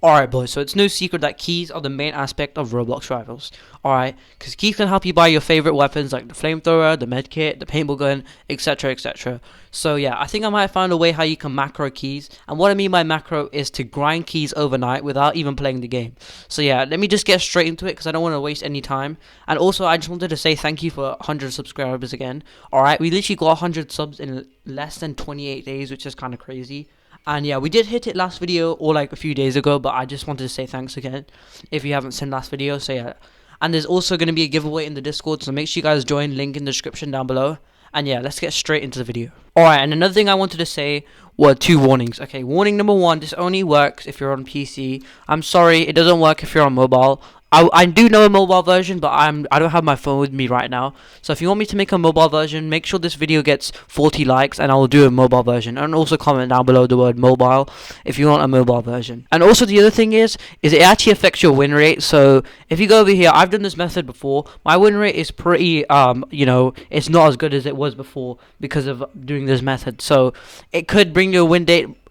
Alright boys, so it's no secret that keys are the main aspect of Roblox Rivals. Alright, because keys can help you buy your favorite weapons like the flamethrower, the medkit, the paintball gun, etc, etc. So yeah, I think I might have found a way how you can macro keys, and what I mean by macro is to grind keys overnight without even playing the game. So yeah, let me just get straight into it because I don't want to waste any time. And also I just wanted to say thank you for 100 subscribers again. Alright, we literally got 100 subs in less than 28 days, which is kind of crazy. And yeah, we did hit it last video or like a few days ago, but I just wanted to say thanks again if you haven't seen last video. So yeah, and there's also going to be a giveaway in the Discord, so make sure you guys join, link in the description down below. And yeah, let's get straight into the video. Alright, and another thing I wanted to say were two warnings. Okay, warning number one, this only works if you're on PC. I'm sorry, it doesn't work if you're on mobile. I do know a mobile version, but I don't have my phone with me right now. So if you want me to make a mobile version, make sure this video gets 40 likes and I will do a mobile version. And also comment down below the word mobile if you want a mobile version. And also the other thing is it actually affects your win rate. So if you go over here, I've done this method before. My win rate is pretty, you know, it's not as good as it was before because of doing this method. So it could bring your win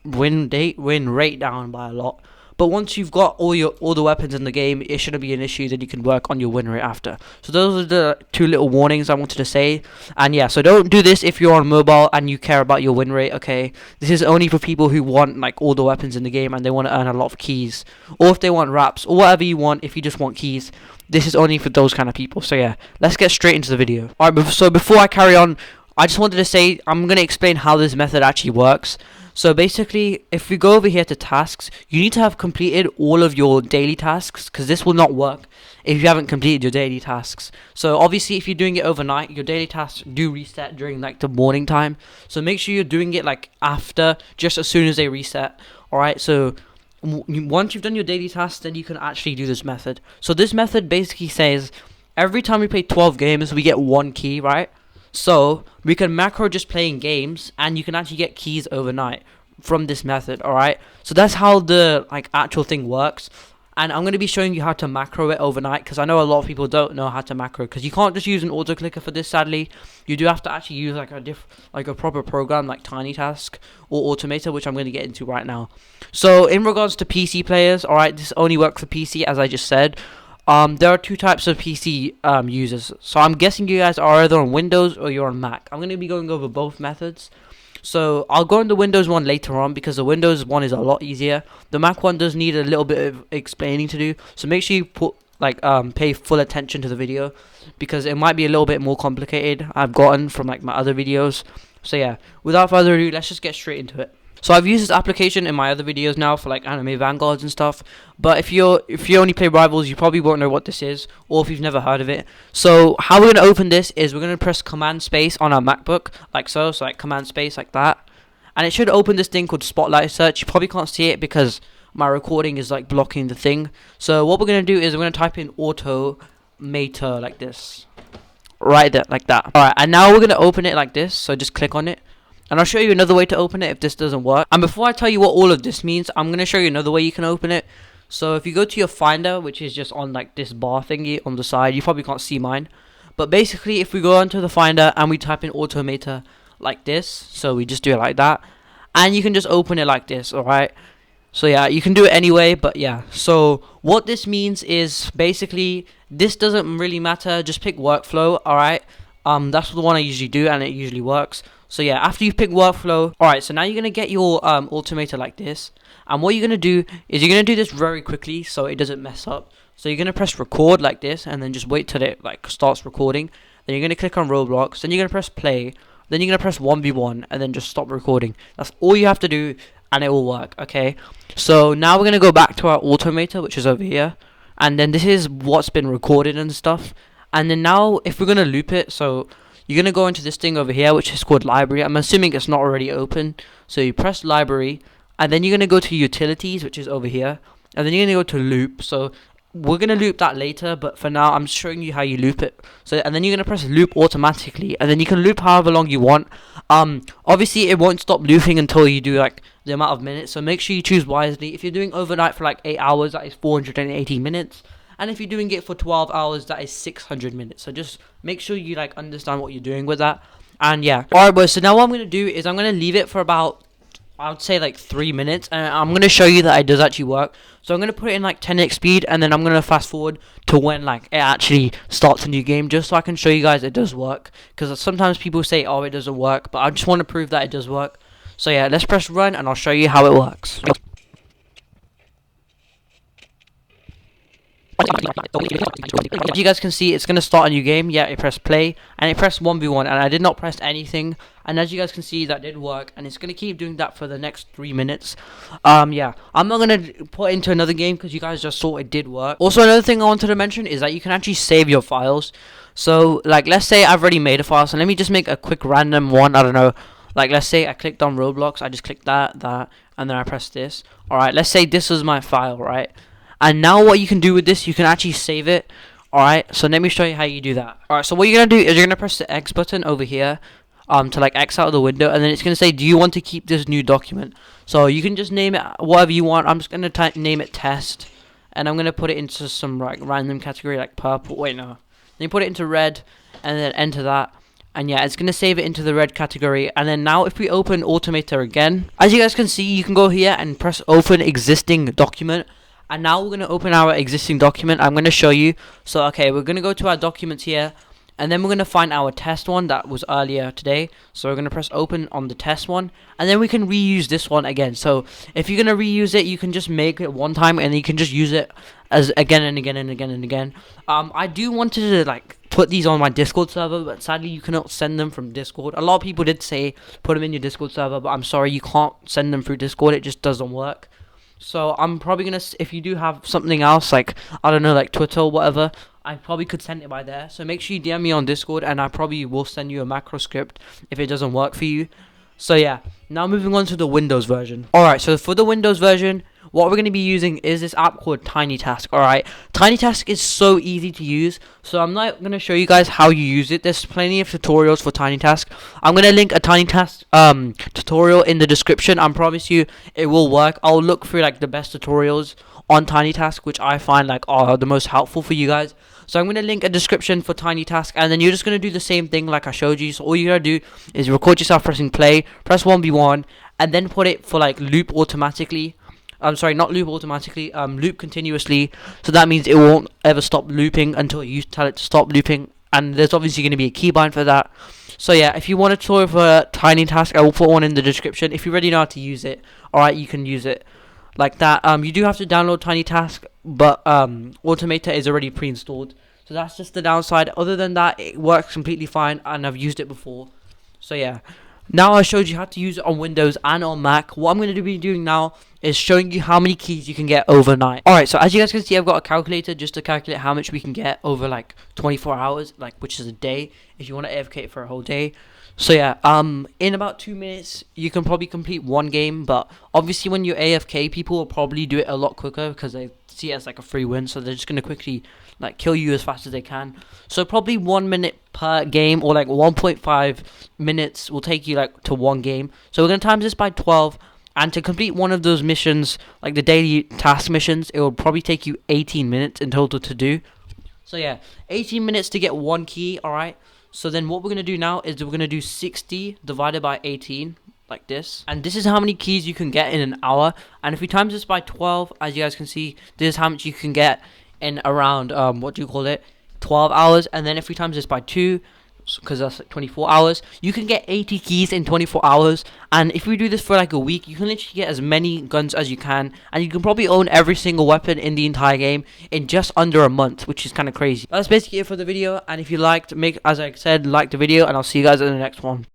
rate down by a lot. But once you've got all the weapons in the game, it shouldn't be an issue. Then you can work on your win rate after. So those are the two little warnings I wanted to say. And yeah, so don't do this if you're on mobile and you care about your win rate. Okay, this is only for people who want like all the weapons in the game and they want to earn a lot of keys, or if they want wraps or whatever you want. If you just want keys, this is only for those kind of people. So yeah, let's get straight into the video. Alright, so before I carry on, I just wanted to say I'm going to explain how this method actually works. So basically, if we go over here to tasks, you need to have completed all of your daily tasks, because this will not work if you haven't completed your daily tasks. So obviously, if you're doing it overnight, your daily tasks do reset during like the morning time. So make sure you're doing it like after, just as soon as they reset. Alright, so once you've done your daily tasks, then you can actually do this method. So this method basically says, every time we play 12 games, we get 1 key, right? So we can macro just playing games, and you can actually get keys overnight from this method. Alright, so that's how the like actual thing works, and I'm going to be showing you how to macro it overnight, because I know a lot of people don't know how to macro, because you can't just use an auto clicker for this. Sadly, you do have to actually use like a proper program like Tiny Task or Automator, which I'm going to get into right now. So in regards to PC players, alright, this only works for PC, as I just said. There are two types of PC users. So I'm guessing you guys are either on Windows or you're on Mac. I'm going to be going over both methods. So I'll go on the Windows one later on, because the Windows one is a lot easier. The Mac one does need a little bit of explaining to do. So make sure you put pay full attention to the video, because it might be a little bit more complicated I've gotten from like my other videos. So yeah, without further ado, let's just get straight into it. So I've used this application in my other videos now for like anime vanguards and stuff, but if you only play Rivals, you probably won't know what this is, or if you've never heard of it. So how we're going to open this is we're going to press Command Space on our MacBook, like so like Command Space like that, and it should open this thing called Spotlight Search. You probably can't see it because my recording is like blocking the thing. So what we're going to do is we're going to type in Automator like this, right there, like that. Alright, and now we're going to open it like this, so just click on it. And I'll show you another way to open it if this doesn't work. And before I tell you what all of this means, I'm going to show you another way you can open it. So if you go to your Finder, which is just on like this bar thingy on the side, you probably can't see mine. But basically, if we go onto the Finder and we type in Automator like this, so we just do it like that, and you can just open it like this, alright? So yeah, you can do it anyway, but yeah. So what this means is basically, this doesn't really matter, just pick Workflow, alright? That's the one I usually do, and it usually works. So yeah, after you pick Workflow, alright, so now you're going to get your Automator like this. And what you're going to do is you're going to do this very quickly so it doesn't mess up. So you're going to press record like this, and then just wait till it like starts recording. Then you're going to click on Roblox, then you're going to press play, then you're going to press 1v1, and then just stop recording. That's all you have to do, and it will work, okay? So now we're going to go back to our Automator, which is over here. And then this is what's been recorded and stuff. And then now if we're going to loop it, so you're going to go into this thing over here, which is called library. I'm assuming it's not already open. So you press library, and then you're going to go to utilities, which is over here. And then you're going to go to loop. So we're going to loop that later, but for now I'm showing you how you loop it. So, and then you're going to press loop automatically, and then you can loop however long you want. Obviously it won't stop looping until you do like the amount of minutes. So make sure you choose wisely. If you're doing overnight for like 8 hours, that is 480 minutes. And if you're doing it for 12 hours, that is 600 minutes. So just make sure you like understand what you're doing with that. And yeah. Alright boys, so now what I'm going to do is I'm going to leave it for about I would say like 3 minutes, and I'm going to show you that it does actually work. So I'm going to put it in like 10x speed, and then I'm going to fast forward to when like it actually starts a new game, just so I can show you guys it does work, because sometimes people say, oh, it doesn't work, but I just want to prove that it does work. So yeah, let's press run and I'll show you how it works. As you guys can see, it's going to start a new game. Yeah, I pressed play and it pressed 1v1, and I did not press anything, and as you guys can see, that did work, and it's going to keep doing that for the next 3 minutes. Yeah, I'm not going to put into another game because you guys just saw it did work. Also, another thing I wanted to mention is that you can actually save your files. So like, let's say I've already made a file, so let me just make a quick random one. I don't know, like let's say I clicked on Roblox, I just clicked that, and then I pressed this. Alright, let's say this is my file, right? And now what you can do with this, you can actually save it. Alright, so let me show you how you do that. Alright, so what you're going to do is you're going to press the X button over here, to like X out of the window, and then it's going to say, do you want to keep this new document? So you can just name it whatever you want. I'm just going to name it test, and I'm going to put it into some like random category like purple. Wait, no. Then you put it into red, and then enter that. And yeah, it's going to save it into the red category. And then now if we open Automator again, as you guys can see, you can go here and press open existing document. And now we're going to open our existing document. I'm going to show you. So, okay, we're going to go to our documents here. And then we're going to find our test one that was earlier today. So we're going to press open on the test one. And then we can reuse this one again. So if you're going to reuse it, you can just make it one time. And you can just use it as again and again and again and again. I do want to like put these on my Discord server, but sadly you cannot send them from Discord. A lot of people did say put them in your Discord server, but I'm sorry, you can't send them through Discord. It just doesn't work. So I'm probably gonna, if you do have something else like, I don't know, like Twitter or whatever, I probably could send it by there. So make sure you DM me on Discord, and I probably will send you a macro script if it doesn't work for you. So yeah, now moving on to the Windows version. Alright, so for the Windows version, what we're going to be using is this app called TinyTask. Alright, TinyTask is so easy to use, so I'm not going to show you guys how you use it. There's plenty of tutorials for TinyTask. I'm going to link a TinyTask tutorial in the description. I promise you it will work. I'll look through like the best tutorials on TinyTask, which I find like are the most helpful for you guys. So I'm going to link a description for TinyTask, and then you're just going to do the same thing like I showed you. So all you got to do is record yourself pressing play, press 1v1, and then put it for like loop automatically. I'm sorry, not loop automatically, loop continuously. So that means it won't ever stop looping until you tell it to stop looping. And there's obviously going to be a keybind for that. So yeah, if you want a tutorial for TinyTask, I will put one in the description. If you already know how to use it, alright, you can use it like that. You do have to download TinyTask, but Automator is already pre-installed. So that's just the downside. Other than that, it works completely fine, and I've used it before. So yeah. Now I showed you how to use it on Windows and on Mac. What I'm going to be doing now is showing you how many keys you can get overnight. Alright, so as you guys can see, I've got a calculator just to calculate how much we can get over like 24 hours, like which is a day, if you want to AFK for a whole day. So yeah, in about 2 minutes, you can probably complete one game, but obviously when you're AFK, people will probably do it a lot quicker because they see it as like a free win, so they're just going to quickly like kill you as fast as they can. So probably 1 minute per game, or like 1.5 minutes will take you like to one game. So we're going to times this by 12, and to complete one of those missions, like the daily task missions, it will probably take you 18 minutes in total to do. So yeah, 18 minutes to get one key. Alright, so then what we're going to do now is we're going to do 60 divided by 18, like this. And this is how many keys you can get in an hour. And if we times this by 12, as you guys can see, this is how much you can get in around, 12 hours. And then if we times this by 2, because that's like 24 hours, you can get 80 keys in 24 hours. And if we do this for like a week, you can literally get as many guns as you can, and you can probably own every single weapon in the entire game in just under a month, which is kind of crazy. That's basically it for the video, and if you liked, as I said, like the video, and I'll see you guys in the next one.